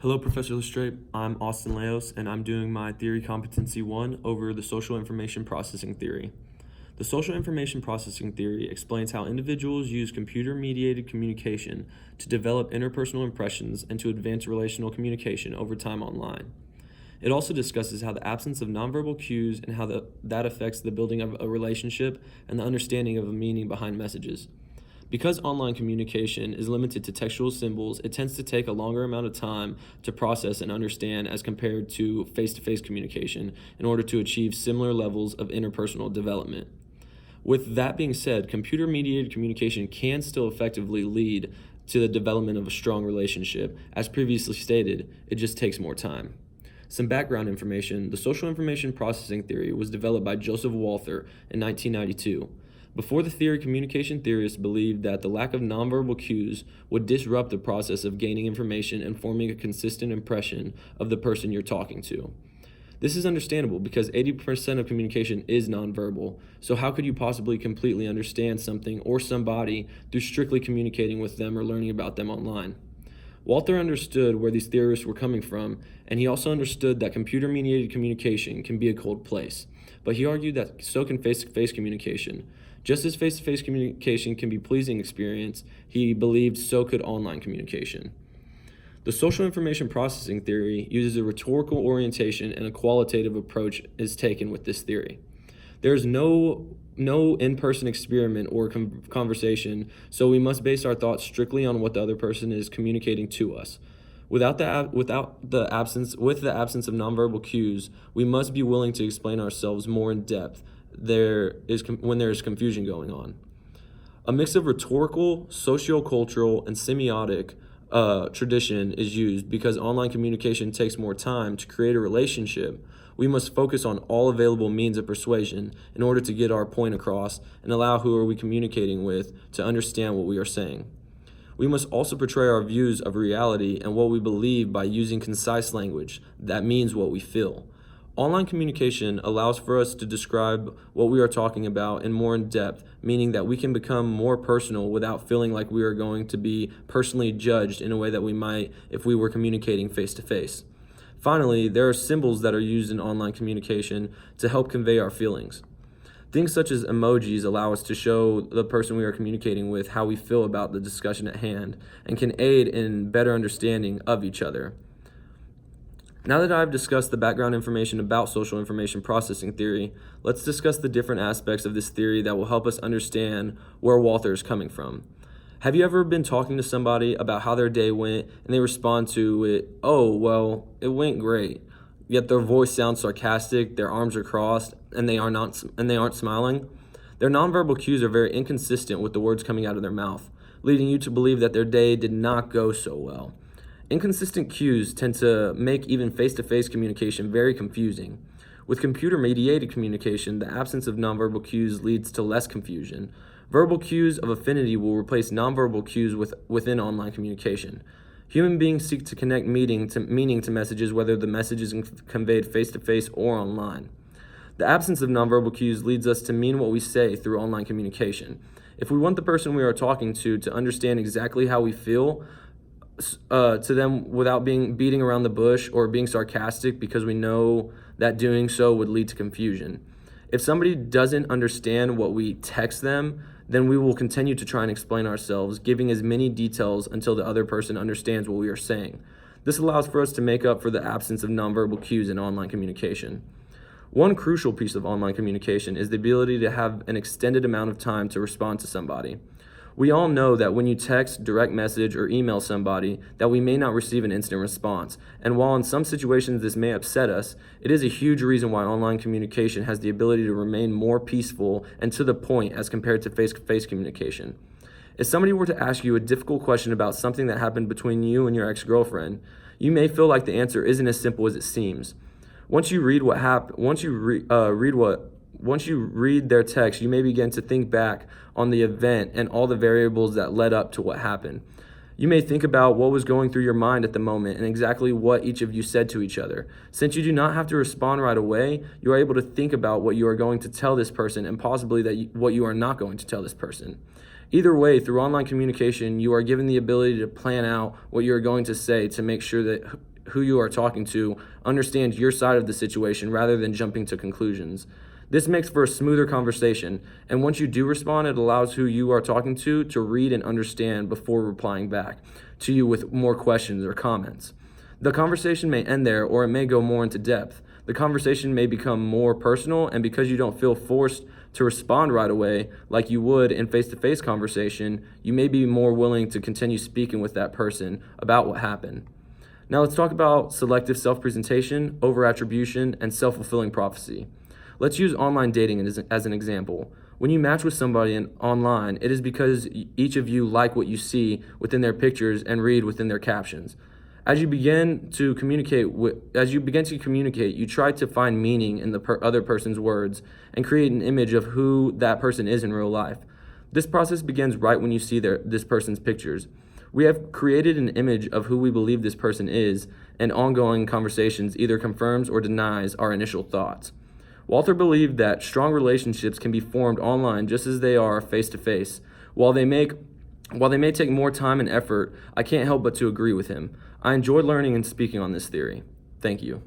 Hello, Professor Lestrade. I'm Austin Leos, and I'm doing my Theory Competency 1 over the Social Information Processing Theory. The Social Information Processing Theory explains how individuals use computer-mediated communication to develop interpersonal impressions and to advance relational communication over time online. It also discusses how the absence of nonverbal cues and how that affects the building of a relationship and the understanding of a meaning behind messages. Because online communication is limited to textual symbols, it tends to take a longer amount of time to process and understand as compared to face-to-face communication in order to achieve similar levels of interpersonal development. With that being said, computer-mediated communication can still effectively lead to the development of a strong relationship. As previously stated, it just takes more time. Some background information: the social information processing theory was developed by Joseph Walther in 1992. Before the theory, communication theorists believed that the lack of nonverbal cues would disrupt the process of gaining information and forming a consistent impression of the person you're talking to. This is understandable because 80% of communication is nonverbal, so how could you possibly completely understand something or somebody through strictly communicating with them or learning about them online? Walther understood where these theorists were coming from, and he also understood that computer-mediated communication can be a cold place, but he argued that so can face-to-face communication. Just as face-to-face communication can be a pleasing experience, he believed so could online communication. The social information processing theory uses a rhetorical orientation, and a qualitative approach is taken with this theory. There is no in-person experiment or conversation, so we must base our thoughts strictly on what the other person is communicating to us. With the absence of nonverbal cues, we must be willing to explain ourselves more in depth when there is confusion going on. A mix of rhetorical, sociocultural, and semiotic tradition is used because online communication takes more time to create a relationship. We must focus on all available means of persuasion in order to get our point across and allow who are we communicating with to understand what we are saying. We must also portray our views of reality and what we believe by using concise language that means what we feel. Online communication allows for us to describe what we are talking about in more in depth, meaning that we can become more personal without feeling like we are going to be personally judged in a way that we might if we were communicating face to face. Finally, there are symbols that are used in online communication to help convey our feelings. Things such as emojis allow us to show the person we are communicating with how we feel about the discussion at hand and can aid in better understanding of each other. Now that I've discussed the background information about social information processing theory, let's discuss the different aspects of this theory that will help us understand where Walther is coming from. Have you ever been talking to somebody about how their day went and they respond to it, "Oh, well, it went great," yet their voice sounds sarcastic, their arms are crossed, and they aren't smiling? Their nonverbal cues are very inconsistent with the words coming out of their mouth, leading you to believe that their day did not go so well. Inconsistent cues tend to make even face-to-face communication very confusing. With computer-mediated communication, the absence of nonverbal cues leads to less confusion. Verbal cues of affinity will replace nonverbal cues within online communication. Human beings seek to connect meaning to messages, whether the message is conveyed face-to-face or online. The absence of nonverbal cues leads us to mean what we say through online communication. If we want the person we are talking to understand exactly how we feel to them without beating around the bush or being sarcastic because we know that doing so would lead to confusion. If somebody doesn't understand what we text them, then we will continue to try and explain ourselves, giving as many details until the other person understands what we are saying. This allows for us to make up for the absence of nonverbal cues in online communication. One crucial piece of online communication is the ability to have an extended amount of time to respond to somebody. We all know that when you text, direct message, or email somebody, that we may not receive an instant response. And while in some situations this may upset us, it is a huge reason why online communication has the ability to remain more peaceful and to the point as compared to face-to-face communication. If somebody were to ask you a difficult question about something that happened between you and your ex-girlfriend, you may feel like the answer isn't as simple as it seems. Once you read their text, you may begin to think back on the event and all the variables that led up to what happened. You may think about what was going through your mind at the moment and exactly what each of you said to each other. Since you do not have to respond right away, you are able to think about what you are going to tell this person and possibly what you are not going to tell this person. Either way, through online communication, you are given the ability to plan out what you are going to say to make sure that who you are talking to understands your side of the situation rather than jumping to conclusions. This makes for a smoother conversation, and once you do respond, it allows who you are talking to read and understand before replying back to you with more questions or comments. The conversation may end there, or it may go more into depth. The conversation may become more personal, and because you don't feel forced to respond right away like you would in face-to-face conversation, you may be more willing to continue speaking with that person about what happened. Now let's talk about selective self-presentation, over-attribution, and self-fulfilling prophecy. Let's use online dating as an example. When you match with somebody online, it is because each of you like what you see within their pictures and read within their captions. As you begin to communicate, you try to find meaning in the other person's words and create an image of who that person is in real life. This process begins right when you see this person's pictures. We have created an image of who we believe this person is, and ongoing conversations either confirms or denies our initial thoughts. Walter believed that strong relationships can be formed online just as they are face-to-face. While they may take more time and effort, I can't help but to agree with him. I enjoyed learning and speaking on this theory. Thank you.